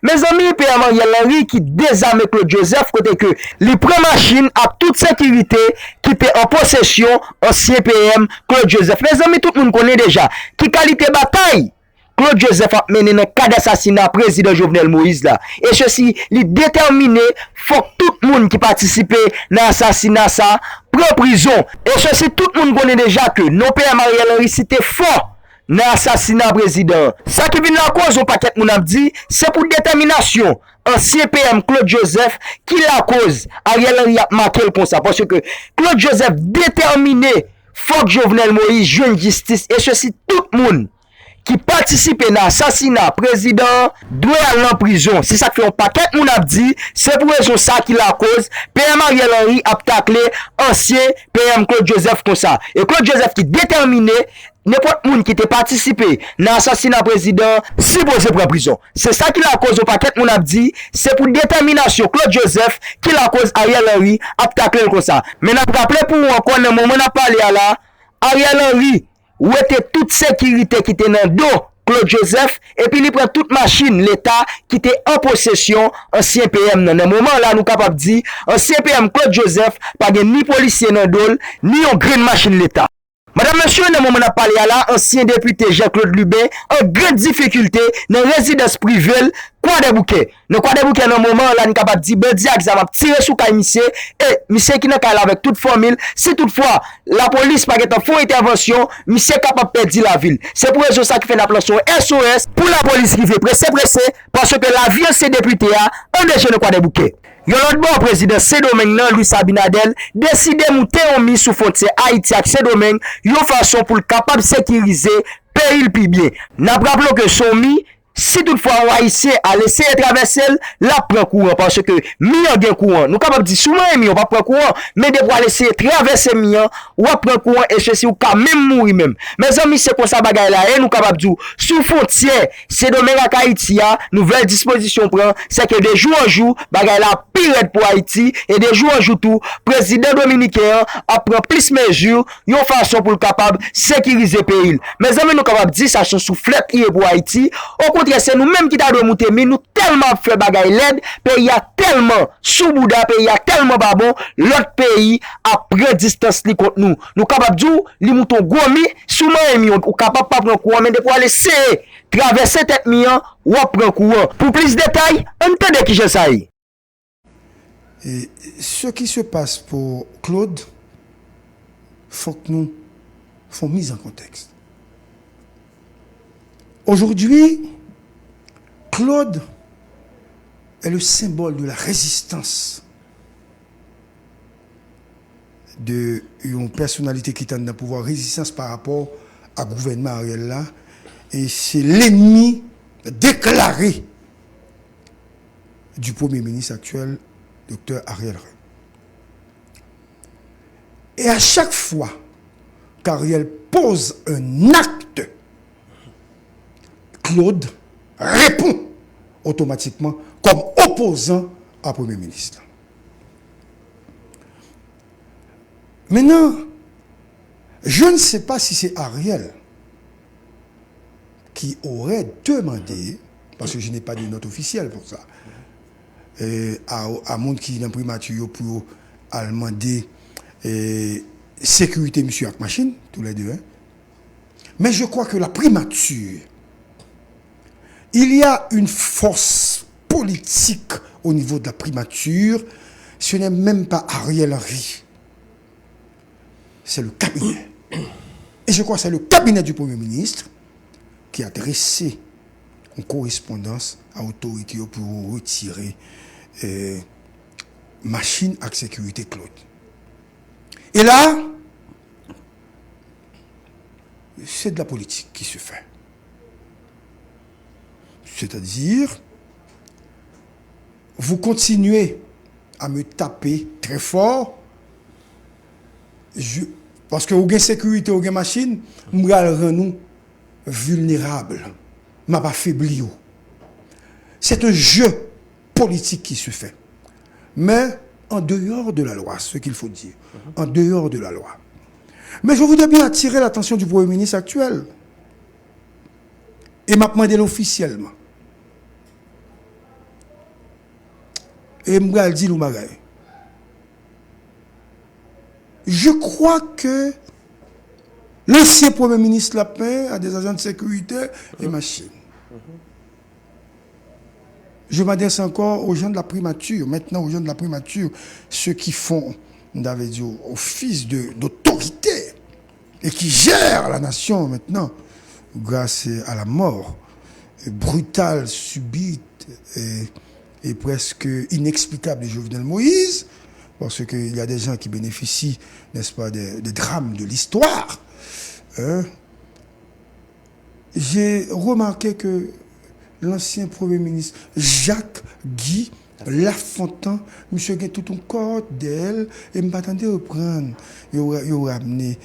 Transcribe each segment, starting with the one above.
Mes amis, P.A. Ariel Henry qui désarme Claude Joseph côté que les prend machine à toute sécurité qui était en possession ancien PM Claude Joseph. Mes amis, tout le monde connaît déjà qui qualité bataille Claude Joseph a mené dans le cas d'assassinat président Jovenel Moïse là. Et ceci, il déterminé, faut que tout le monde qui participait dans l'assassinat ça prend prison. Et ceci, tout le monde connaît déjà que nos pères Ariel Henry c'était fort dans l'assassinat président. Ça qui vient la cause, on paquet mon a dit, c'est pour détermination. Ancien PM Claude Joseph qui la cause. Ariel Henry a marqué le comme ça. Parce que Claude Joseph déterminé, faut que Jovenel Moïse joue justice. Et ceci, tout le monde qui participe dans l'assassinat président doit aller en prison. C'est ça que fait un paquet moun a dit, c'est pour raison ça qui la cause. PM Ariel Henry a taclé ancien PM Claude Joseph comme ça. Et Claude Joseph qui déterminé n'importe moun qui te participé dans l'assassinat président supposé pour prison. C'est ça qui la cause au paquet moun a dit, c'est pour détermination Claude Joseph qui la cause Ariel Henry a taclé comme ça. Mais n'a rappelé pour encore un moment n'a parlé là, Ariel Henry où était toute sécurité qui était dans le dos Claude Joseph et puis il prend toute machine l'État qui était en possession ancien PM dans un moment là nous capable dire ancien PM Claude Joseph pas ni policier dans le dos ni une grande machine l'État. Madame, monsieur, dans le moment où on a parlé à là, ancien député Jean-Claude Lubin, en grande difficulté dans la résidence privée, quoi des bouquets. Dans quoi des bouquets, dans le moment là, on est capable de dire, ben, ça va tirer sous le monsieur, et monsieur qui n'a qu'à avec toute formule, si toutefois, la police, par exemple, font intervention, monsieur est capable de perdre la ville. C'est pour ça qui fait la plan SOS, pour la police qui fait pressé, parce que la vie de ces députés, on déjà dans quoi des bouquets. Yon l'autre bon président Saint-Domingue Louis Abinadel décide de monter en mis sous frontière Haïti avec Saint-Domingue yon façon pour le capable sécuriser pays le plus bien. N'a rappelons que son mi si toutefois un haïtien a laissé traverser la prend courant parce que mian gen courant. Nous capable dire souvent mian pas prend courant mais de pour laisser traverser mian ou prend courant et ceci ou quand même mourir même. Mes amis c'est comme ça bagaille là et nous capable dire sous frontière c'est domaine à Haïti a nouvelle disposition prend c'est que de jour en jour bagaille là pire pour Haïti et de jour en jour tout président dominicain a prend plus mesures yon façon pour le capable sécuriser pays. Mes amis nous capable dire ça sous flette pour Haïti. C'est nous-mêmes qui t'avons monté, mais nous tellement fait bagaille l'aide, pays a tellement sous Bouddha, pays a tellement babon, l'autre pays a près distance li contre nous. Nous capable dire, li mouton gomi, souvent ou capable pas prendre courant, mais de pour aller traverser tête mian ou prendre courant. Pour plus de détails, entendez qui je sais. Et ce qui se passe pour Claude, faut que nous fassions mise en contexte. Aujourd'hui, Claude est le symbole de la résistance de une personnalité qui est dans le pouvoir, résistance par rapport au gouvernement Ariel là, et c'est l'ennemi déclaré du Premier ministre actuel, Dr. Ariel Henry. Et à chaque fois qu'Ariel pose un acte, Claude répond automatiquement comme opposant à Premier ministre. Maintenant, je ne sais pas si c'est Ariel qui aurait demandé, parce que je n'ai pas de note officielle pour ça, à monde qui est dans le primature pour demander sécurité, monsieur, avec machine, tous les deux. Hein. Mais je crois que la primature, il y a une force politique au niveau de la primature. Ce n'est même pas Ariel Henry. C'est le cabinet. Et je crois que c'est le cabinet du Premier ministre qui a dressé une correspondance à l'autorité pour retirer machine à sécurité Claude. Et là, c'est de la politique qui se fait. C'est-à-dire, vous continuez à me taper très fort, parce que vous avez sécurité, vous avez machine, vous allez nous vulnérables, vous n'avez pas faibli. C'est un jeu politique qui se fait. Mais en dehors de la loi, ce qu'il faut dire, en dehors de la loi. Mais je voudrais bien attirer l'attention du Premier ministre actuel. Et m'a demandé officiellement. Et m'bral dit nous je crois que l'ancien Premier ministre Lapin a des agents de sécurité et machines. Je m'adresse encore aux gens de la primature, maintenant aux gens de la primature, ceux qui font, on avait dit, office d'autorité et qui gèrent la nation maintenant grâce à la mort brutale, subite et presque inexplicable de Jovenel Moïse, parce qu'il y a des gens qui bénéficient, n'est-ce pas, des drames de l'histoire. J'ai remarqué que l'ancien Premier ministre Jacques Guy Lafontaine, monsieur qui tout un corps d'elle, et m'attendait à reprendre, il a ramené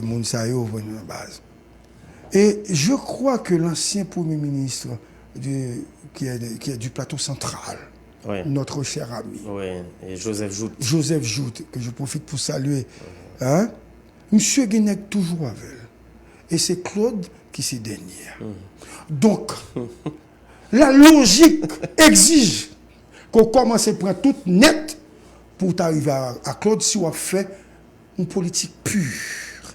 Mounsayo à la base. Et je crois que l'ancien Premier ministre qui est du plateau central, notre cher ami, et Joseph Joute, que je profite pour saluer, monsieur Guénec toujours avec elle. Et c'est Claude qui s'est dernier. Donc, la logique exige qu'on commence à prendre tout net pour arriver à Claude si on a fait une politique pure,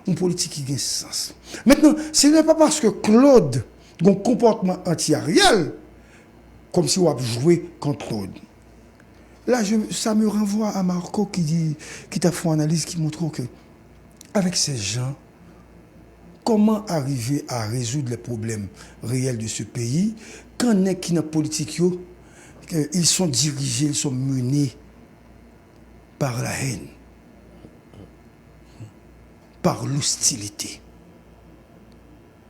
une politique qui a sens. Maintenant, ce n'est pas parce que Claude a un comportement anti-Ariel comme si on a joué contre Claude. Là, ça me renvoie à Marco qui t'a fait une analyse qui montre que avec ces gens, comment arriver à résoudre les problèmes réels de ce pays quand on est qui dans la politique, ils sont dirigés, ils sont menés par la haine, par l'hostilité,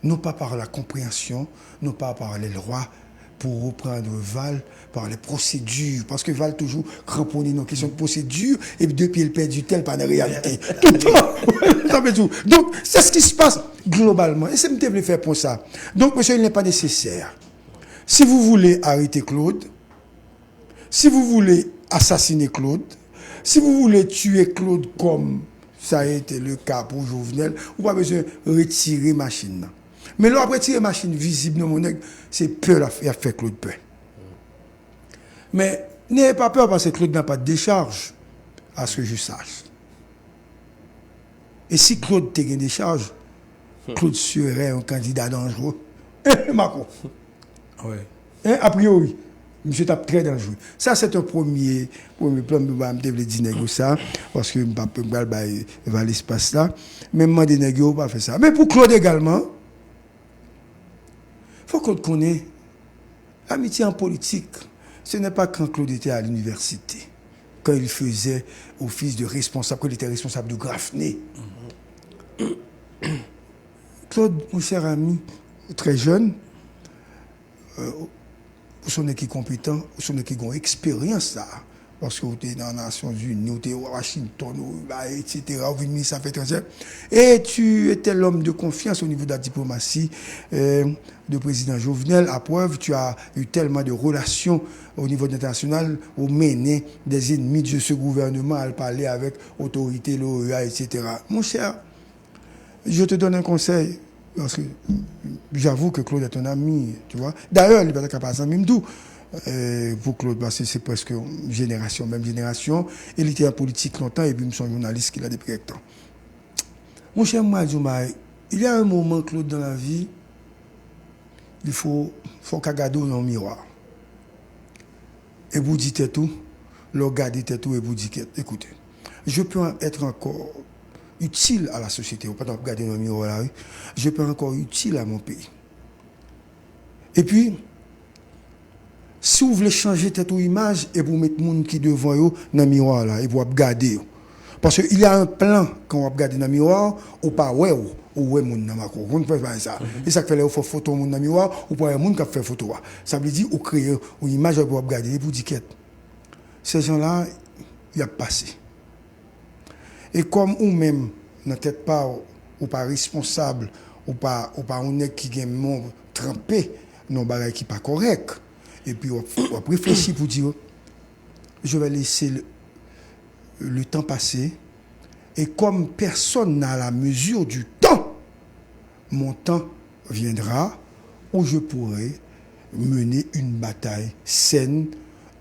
non pas par la compréhension, non pas par les lois, pour reprendre Val par les procédures, parce que Val toujours cramponné dans la question de procédure, et depuis il perd du tel par la réalité. Tout le temps. Donc, c'est ce qui se passe globalement. Et c'est ce que je faire pour ça. Donc, monsieur, il n'est pas nécessaire. Si vous voulez arrêter Claude, si vous voulez assassiner Claude, si vous voulez tuer Claude comme ça a été le cas pour Jovenel, vous n'avez pas besoin de retirer la machine. Mais là, après tirer machine visible dans mon nègre, c'est peur à faire Claude peur. Mais n'ayez pas peur parce que Claude n'a pas de décharge, à ce que je sache. Et si Claude a une décharge, Claude serait un candidat dangereux. Marco. Ouais. A priori, monsieur tape très dangereux. Ça, c'est un premier plan, je vais dire ça, parce que je ne peux pas faire l'espace là. Même des négos, pas faire ça. Mais pour Claude également, il faut qu'on connaisse l'amitié en politique. Ce n'est pas quand Claude était à l'université, quand il faisait office de responsable, quand il était responsable de Grafné. Claude, mon cher ami, très jeune, vous sont qui compétent, vous sont qui ont expérience là. Parce que vous êtes dans les Nations Unies, vous êtes à Washington, etc., vous êtes ministre des Affaires étrangères. Et tu étais l'homme de confiance au niveau de la diplomatie de président Jovenel. À preuve, tu as eu tellement de relations au niveau international, au mené des ennemis de ce gouvernement, à parler avec l'autorité, l'OEA, etc. Mon cher, je te donne un conseil. Parce que j'avoue que Claude est un ami, tu vois. D'ailleurs, il n'est pas capable de même tout. Pour Claude, parce que c'est presque une génération, même génération. Il était en politique longtemps et puis il me un journaliste qui l'a depuis quelque temps. Mon cher Madjoumaï, il y a un moment, Claude, dans la vie, il faut qu'il regarde dans le miroir. Et vous dites tout, le regarder tout et vous dites, écoutez, je peux être encore utile à la société, ou pas regarder dans le miroir là, je peux encore utile à mon pays. Et puis, si vous voulez changer cette image et vous mettre les gens qui devant vous dans le miroir là, et vous regarder. Parce qu'il y a un plan quand on regarde dans le miroir, ou pas ouais ou ouais moun dans mako. On ne peut pas ça. Et ça fait les photo moun dans le miroir, ou pas un moun qui fait photo. Ça veut dire ou créer une image pour regarder et vous dites ces gens-là, il a passé. Et comme ou même dans tête pas ou pas responsable ou pas on est qui gagne mon trempé non bagay qui pas correct. Et puis, on réfléchit pour dire, je vais laisser le temps passer. Et comme personne n'a la mesure du temps, mon temps viendra où je pourrai mener une bataille saine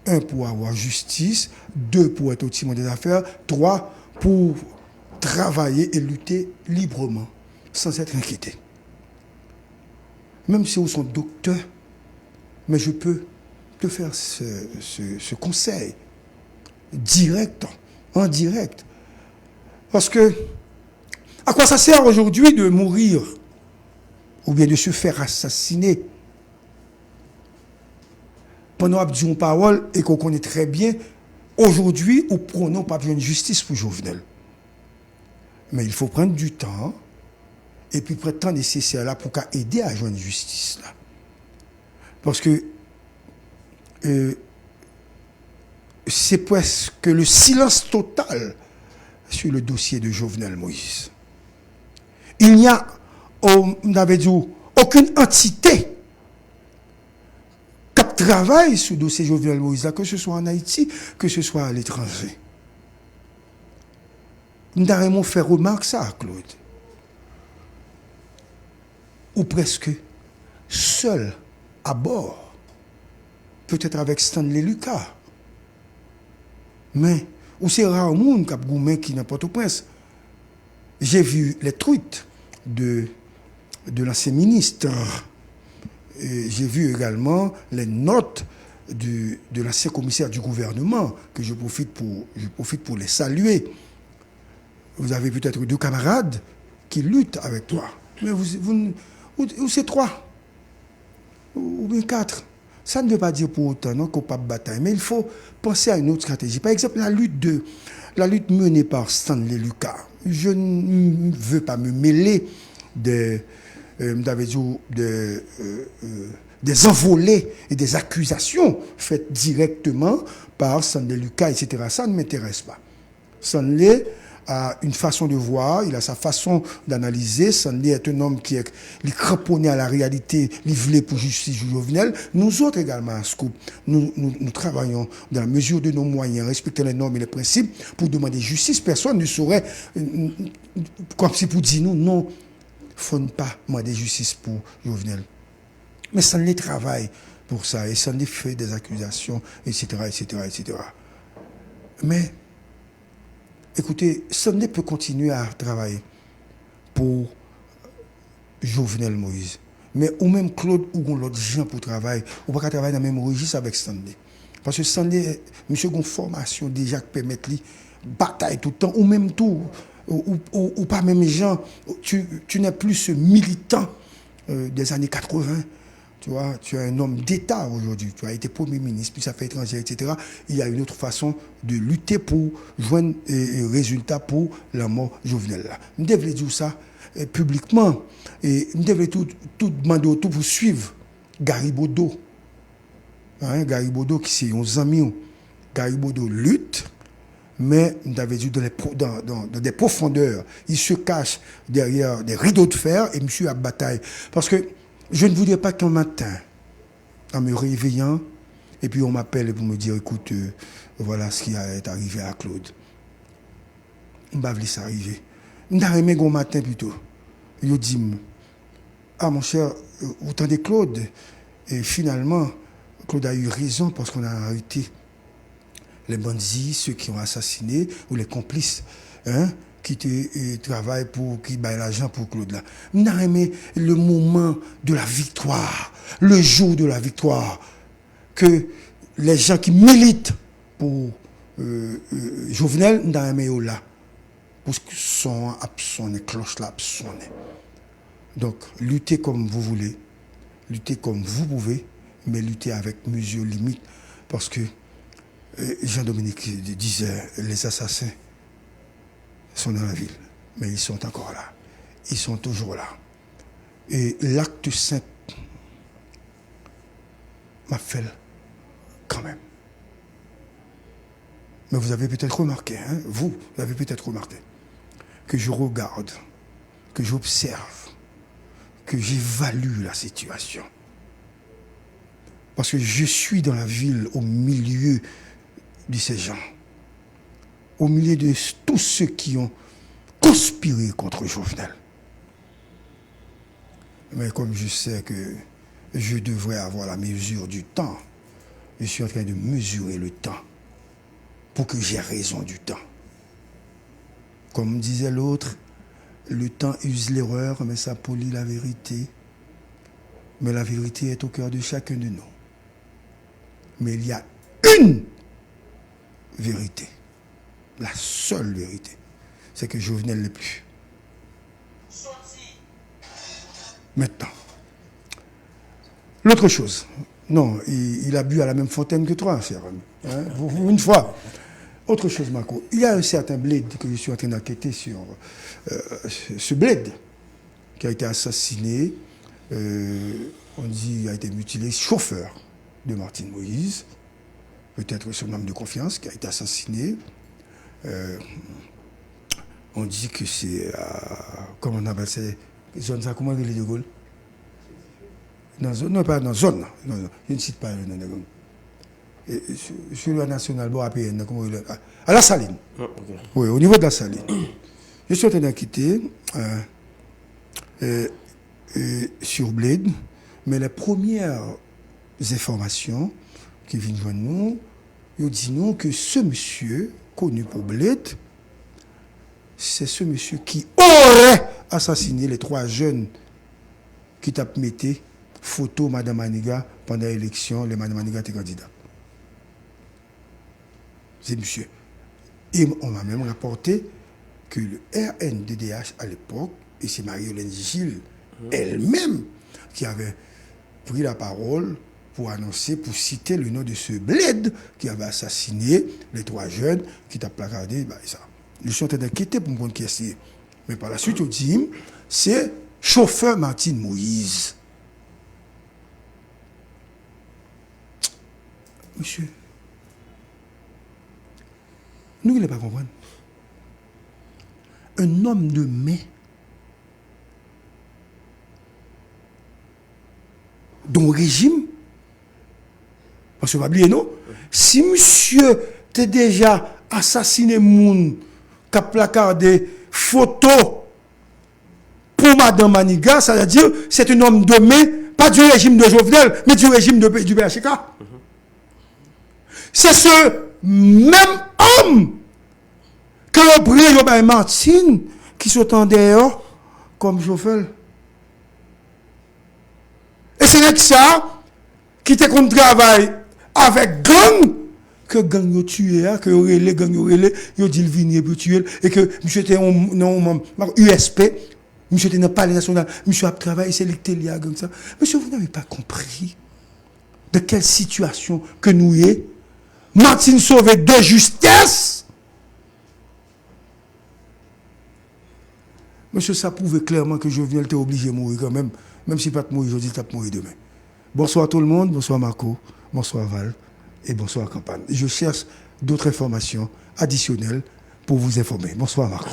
1, pour avoir justice. 2, pour être au timon des affaires. 3, pour travailler et lutter librement, sans être inquiété. Même si vous êtes docteur, mais je peux te faire ce conseil direct, en direct. Parce que, à quoi ça sert aujourd'hui de mourir ou bien de se faire assassiner pendant qu'on dit une parole et qu'on connaît très bien, aujourd'hui, nous prenons pas besoin de justice pour Jovenel. Mais il faut prendre du temps et puis prendre le temps nécessaire là pour aider à joindre justice là. Parce que c'est presque le silence total sur le dossier de Jovenel Moïse. Il n'y a, on avait dit, aucune entité qui travaille sur le dossier Jovenel Moïse, là, que ce soit en Haïti, que ce soit à l'étranger. Nous avons fait remarque ça, Claude. Ou presque seul à bord, peut-être avec Stanley Lucas. Mais, ou c'est rare monde qui n'a pas au prince. J'ai vu les tweets de l'ancien ministre. Et j'ai vu également les notes de l'ancien commissaire du gouvernement, que je profite pour les saluer. Vous avez peut-être 2 camarades qui luttent avec toi. Mais ou c'est 3 ou bien 4. Ça ne veut pas dire pour autant non, qu'on n'a pas de bataille. Mais il faut penser à une autre stratégie. Par exemple, la lutte menée par Stanley Lucas. Je ne veux pas me mêler des envolées et des accusations faites directement par Stanley Lucas, etc. Ça ne m'intéresse pas. Stanley a une façon de voir, il a sa façon d'analyser. Stanley est un homme qui est cramponné à la réalité, livré pour justice Jovenel. Nous autres également, à Scoop, nous travaillons dans la mesure de nos moyens, respecter les normes et les principes pour demander justice. Personne ne saurait, comme si pour dire nous, non, il ne faut pas demander justice pour Jovenel. Mais Stanley travaille pour ça, et Stanley fait des accusations, etc., etc., etc. Mais écoutez, Stanley peut continuer à travailler pour Jovenel Moïse. Mais ou même Claude ou l'autre gens pour travailler, ou pas travailler dans le même registre avec Stanley. Parce que Stanley, monsieur, a une formation déjà qui permet de bataille tout le temps, ou même tout, ou pas même gens, tu n'es plus ce militant des années 80. Tu vois, tu es un homme d'État aujourd'hui. Tu as été Premier ministre, puis affaires étrangères, etc. Il y a une autre façon de lutter pour joindre un résultat pour la mort Jovenel. Je devrais dire ça publiquement. Et je devrais tout demander tout pour suivre Garibodo. Garibodo qui c'est un ami. Garibodo lutte, mais on avait dit dans des profondeurs. Il se cache derrière des rideaux de fer et monsieur a bataille. Parce que je ne voudrais pas qu'un matin, en me réveillant, et puis on m'appelle pour me dire, écoute, voilà ce qui est arrivé à Claude. On va laisser ça arriver. On a aimé un matin plutôt. Il dit, ah mon cher, vous entendez Claude? Et finalement, Claude a eu raison parce qu'on a arrêté les bandits, ceux qui ont assassiné, ou les complices, qui travaillent qui baillent l'argent pour Claude là. On a aimé le moment de la victoire, le jour de la victoire, que les gens qui militent pour Jovenel, on a aimé là, pour que son absonné, cloche là absonné. Donc, luttez comme vous voulez, luttez comme vous pouvez, mais luttez avec mesure limite, parce que Jean-Dominique disait, les assassins sont dans la ville, mais ils sont encore là. Ils sont toujours là. Et l'acte 5 m'a fait quand même. Mais vous avez peut-être remarqué, vous avez peut-être remarqué, que je regarde, que j'observe, que j'évalue la situation. Parce que je suis dans la ville au milieu de ces gens, au milieu de tous ceux qui ont conspiré contre Jovenel. Mais comme je sais que je devrais avoir la mesure du temps, Je suis en train de mesurer le temps pour que j'ai raison du temps. Comme disait l'autre, le temps use l'erreur, mais ça polit la vérité. Mais la vérité est au cœur de chacun de nous. Mais il y a une vérité, la seule vérité, c'est que Jovenel n'est plus. Maintenant, l'autre chose, non, il a bu à la même fontaine que toi, cher ami. Hein, une fois. Autre chose, Marco, il y a un certain bled que je suis en train d'enquêter sur. Ce bled qui a été assassiné, on dit il a été mutilé, chauffeur de Martine Moïse, peut-être son homme de confiance, qui a été assassiné. On dit que c'est, comment on appelle ça, zone, ça, comment il est de Gaulle? Non, pas dans zone, non, je ne cite pas le nom de Gaulle. Sur le national, bon, à la Saline. Oh, okay. Oui, au niveau de la Saline. Je suis en train d'enquêter sur Bled, mais les premières informations qui viennent de nous, ils disent nous que ce monsieur, connu pour Bled, c'est ce monsieur qui aurait assassiné les 3 jeunes qui t'a mis photo Madame Maniga pendant l'élection, les Madame Maniga étaient candidats. C'est monsieur. Et on m'a même rapporté que le RNDDH à l'époque, et c'est Marie-Hélène Gilles elle-même qui avait pris la parole pour annoncer, pour citer le nom de ce bled qui avait assassiné les 3 jeunes qui t'a placardé. Bah, ça. Je suis en train d'inquiéter pour me prendre qui est. Mais par la suite, on dit, c'est chauffeur Martine Moïse. Monsieur, nous, il ne pas comprendre. Un homme de main dont régime, parce que vous oubliez, non? Si monsieur t'es déjà assassiné moun, qui a placardé photos pour Madame Maniga, ça veut dire c'est un homme de main, pas du régime de Jovenel, mais du régime du BHK. C'est ce même homme que le brille Martine qui sont en dehors comme Jovenel. Et c'est ça qui te contre travail avec gang que gang yo tué, que les gang yo dit venir pour tuer et que monsieur était non USP, monsieur était dans le palais national, monsieur a travaillé c'est l'électeur gang ça. Monsieur, vous n'avez pas compris de quelle situation que nous y est. Martine sauvé de justesse. Monsieur, ça prouve clairement que Jovenel était obligé de mourir quand même. Même si pas de mourir aujourd'hui, il va mourir demain. Bonsoir tout le monde, bonsoir Marco, bonsoir Val et bonsoir Campagne. Je cherche d'autres informations additionnelles pour vous informer. Bonsoir Marco.